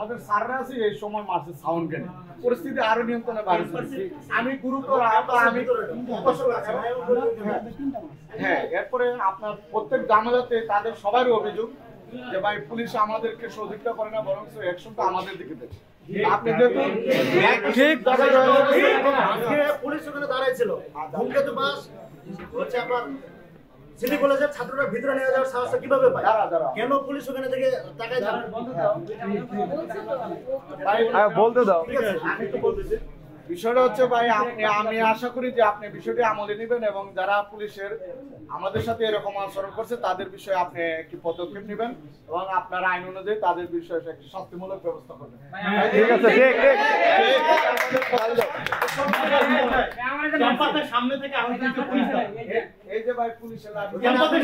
আমাদের স্যাররা আছে এই সময় মারছে সাউন্ড কেন পরিস্থিতি আরো নিয়ন্ত্রণে বাইরে চলেছে আমি গুরুতর আহত আমি হ্যাঁ এরপরে আপনার প্রত্যেক জামেলাতে তাদের সবারই অভিযোগ যে ভাই পুলিশ আমাদেরকে সহযোগিতা করে না বরং অ্যাকশনটা আমাদের দিকে দেয় আপনি দেখুন ঠিক আজকে পুলিশ ওখানে দাঁড়াইছিল ধূমকেতু বাস হচ্ছে আপনার সিটি কলেজের ছাত্ররা ভিতরে নিয়ে যাওয়ার সাহস কিভাবে পায় কেন পুলিশ ওখানে থেকে তাকায় থাকে বলতে দাও আমি তো বলতেছি বিষয়টা হচ্ছে ভাই আমি আশা করি যে আপনি বিষয়টি আমলে নেবেন এবং যারা পুলিশের আমাদের সাথে এরকম আচরণ করছে তাদের বিষয়ে আপনি একটি পদক্ষেপ নেবেন এবং আপনার আইন অনুযায়ী তাদের বিষয়ে একটি শাস্তিমূলক ব্যবস্থা করবেন ঠিক আছে ক্যাম্পাসের সামনে থেকে আমি কিন্তু পুলিশ এই যে ভাই পুলিশের ক্যাম্পাসের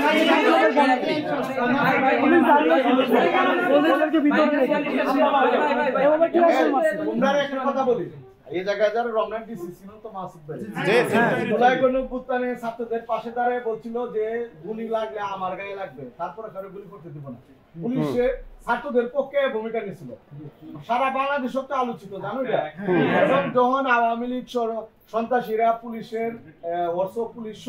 আপনারা একটা কথা বলি এই জায়গায় যারা রমনান ডিসি ছিল তো মাসুদ ভাই জুলাই গণঅভ্যুত্থানে ছাত্রদের পাশে দাঁড়িয়ে বলছিল যে গুলি লাগলে আমার গায়ে লাগবে তারপরে কারো গুলি করতে দিব না পুলিশে ছাত্রদের পক্ষে ভূমিকা নিয়েছিল সারা বাংলাদেশ তো আলোচিত জানো এটা এবং যখন আওয়ামী লীগ সন্ত্রাসীরা পুলিশের অর্থ পুলিশ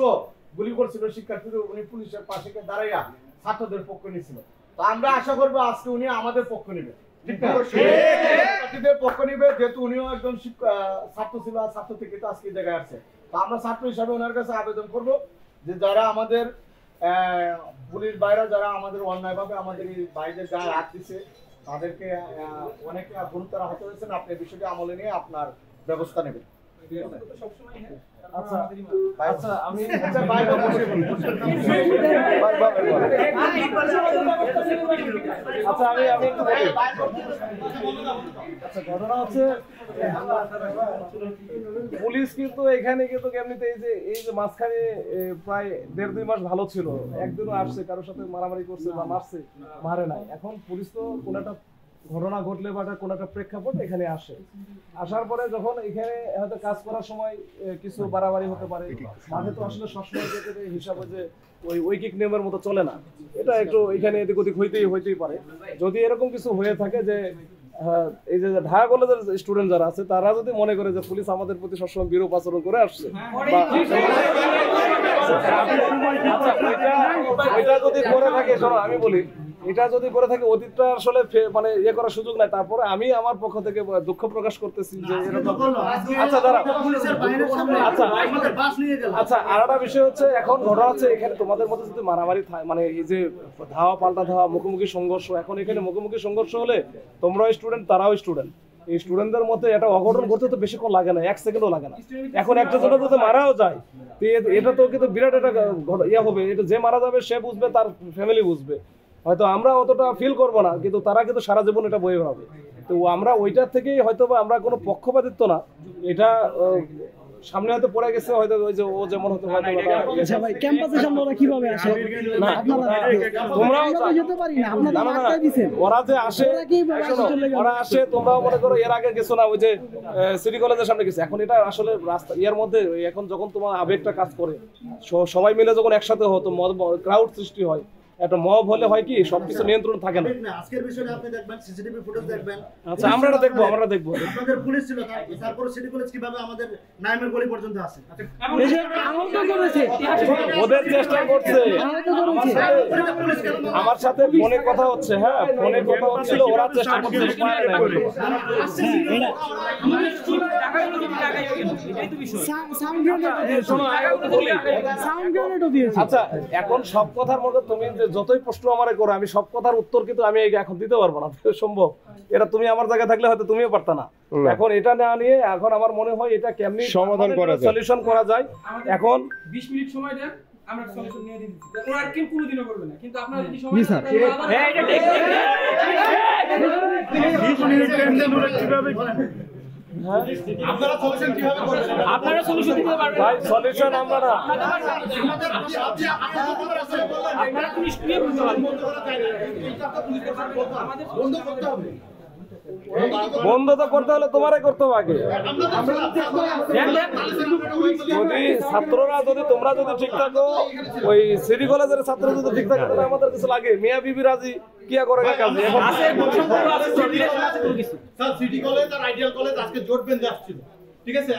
গুলি করছিল শিক্ষার্থীদের উনি পুলিশের পাশে দাঁড়াইয়া ছাত্রদের পক্ষ নিয়েছিল তো আমরা আশা করবো আজকে উনি আমাদের পক্ষ নেবেন পক্ষ নিবে যেহেতু উনিও একজন ছাত্র ছিল ছাত্র থেকে তো আজকে জায়গায় আসছে তো আমরা ছাত্র হিসাবে ওনার কাছে আবেদন করব যে যারা আমাদের পুলিশ বাইরা যারা আমাদের অন্যায়ভাবে আমাদের এই বাইরের গায়ে হাত দিচ্ছে তাদেরকে অনেকে গুরুতর আহত হয়েছেন আপনি বিষয়টি আমলে নিয়ে আপনার ব্যবস্থা নেবেন আচ্ছা আমি একটু বলি আচ্ছা ঘটনা হচ্ছে পুলিশ কিন্তু এখানে কিন্তু এমনিতে এই যে মাঝখানে প্রায় 1.5-2 মাস ভালো ছিল একদিনও আসছে কারোর সাথে মারামারি করছে বা মারছে মারে নাই এখন পুলিশ তো কোন একটা ঘটনা ঘটলে বা কোনো একটা প্রেক্ষাপট এখানে আসে আসার পরে যখন এখানে হয়তো কাজ করার সময় কিছু বাড়াবাড়ি হতে পারে মাঠে তো আসলে সবসময় হিসাবে যে ওই ঐকিক নিয়মের মতো চলে না এটা একটু এখানে এদিক ওদিক হইতেই পারে যদি এরকম কিছু হয়ে থাকে যে এই যে ঢাকা কলেজের স্টুডেন্ট যারা আছে তারা যদি মনে করে যে পুলিশ আমাদের প্রতি সবসময় বিরূপ আচরণ করে আসছে এটা যদি করে থাকে শোনো আমি বলি এটা যদি করে থাকে অতীতটা আসলে মানে ইয়ে করার সুযোগ নাই তারপরে আমি আমার পক্ষ থেকে দুঃখ প্রকাশ করতেছি যে এরকম আচ্ছা দাঁড়া আচ্ছা আর একটা বিষয় হচ্ছে এখন ঘটনা হচ্ছে এখানে তোমাদের মধ্যে যদি মারামারি মানে এই যে ধাওয়া পাল্টা ধাওয়া মুখোমুখি সংঘর্ষ এখন এখানে মুখোমুখি সংঘর্ষ হলে তোমরাও স্টুডেন্ট তারাও স্টুডেন্ট এই স্টুডেন্টদের মধ্যে একটা অঘটন ঘটতে তো বেশিক্ষণ লাগে না 1 সেকেন্ডও লাগে না এখন একটা জন্য যদি মারাও যায় এটা তো কিন্তু বিরাট একটা ইয়ে হবে এটা যে মারা যাবে সে বুঝবে তার ফ্যামিলি বুঝবে হয়তো আমরা অতটা ফিল করবো না কিন্তু তারা কিন্তু সারা জীবন এটা বয়ে বেড়াবে তো আমরা ওইটার থেকেই হয়তো বা আমরা কোনো পক্ষপাতিত্ব না এটা সামনে হয়তো পড়ে গেছে হয়তো ওই যে ও যেমন হতে হয়তো আচ্ছা ভাই ক্যাম্পাসের সামনে ওরা কিভাবে আসে না তোমরাও যেতে পারি না আপনারা আটকাই দিবেন ওরা যে আসে ওরা আসে তোমরাও মনে করো এর আগে গেছো না ওই যে সিটি কলেজের সামনে গেছে এখন এটা আসলে রাস্তা এর মধ্যে এখন যখন তোমার আবেগটা কাজ করে সবাই মিলে যখন একসাথে হতো ক্রাউড সৃষ্টি হয় একটা মব হলে হয় কি সবকিছু নিয়ন্ত্রণ থাকে না আজকের বিষয়টা আপনি দেখবেন সিসিটিভি ফুটেজ দেখবেন আচ্ছা আমরা দেখবো আপনাদের পুলিশ ছিল তারপর সিটি কলেজ কিভাবে আমাদের নাইমের গলি পর্যন্ত আসে ওদের চেষ্টা করছে আমার সাথে ফোনে কথা হচ্ছে হ্যাঁ ফোনে কথা হচ্ছিল ওরা চেষ্টা করছে আচ্ছা এখন সব কথার মধ্যে তুমি যতই প্রশ্ন আমারে করো আমি সব কথার উত্তর কিন্তু আমি এখন দিতে পারবো না সম্ভব এটা তুমি আমার জায়গায় থাকলে হয়তো তুমিও পারতা না এখন এটা না নিয়ে এখন আমার মনে হয় এটা কেমনি সমাধান করা যায় সলিউশন করা যায় এখন 20 মিনিট সময় দেন আমরা সলিউশন নিয়ে দিচ্ছি ওরা কি কোনোদিনও করবে না কিন্তু আপনারা যদি সময় দেন এটা ঠিক 20 মিনিট টাইম দেন ওরা কিভাবে আপনারা সলিউশন কিভাবে করবেন আপনারা সলিউশন দিতে পারবেন ভাই সলিউশন আমরা না আপনারা পুলিশ কি বলতে পারবেন বন্ধ করতে হবে বন্ধ তো করতে হলে তোমারই করতে হবে আগে যদি ছাত্ররা যদি তোমরা যদি ঠিক থাকো ওই সিটি কলেজের ছাত্র যদি ঠিক থাকে তাহলে আমাদের কিছু লাগে মিয়া বিবি রাজি কিয়া করে কাজ সিটি কলেজ আর আইডিয়াল কলেজ আজকে জোট বেঁধে আসছিল, ঠিক আছে।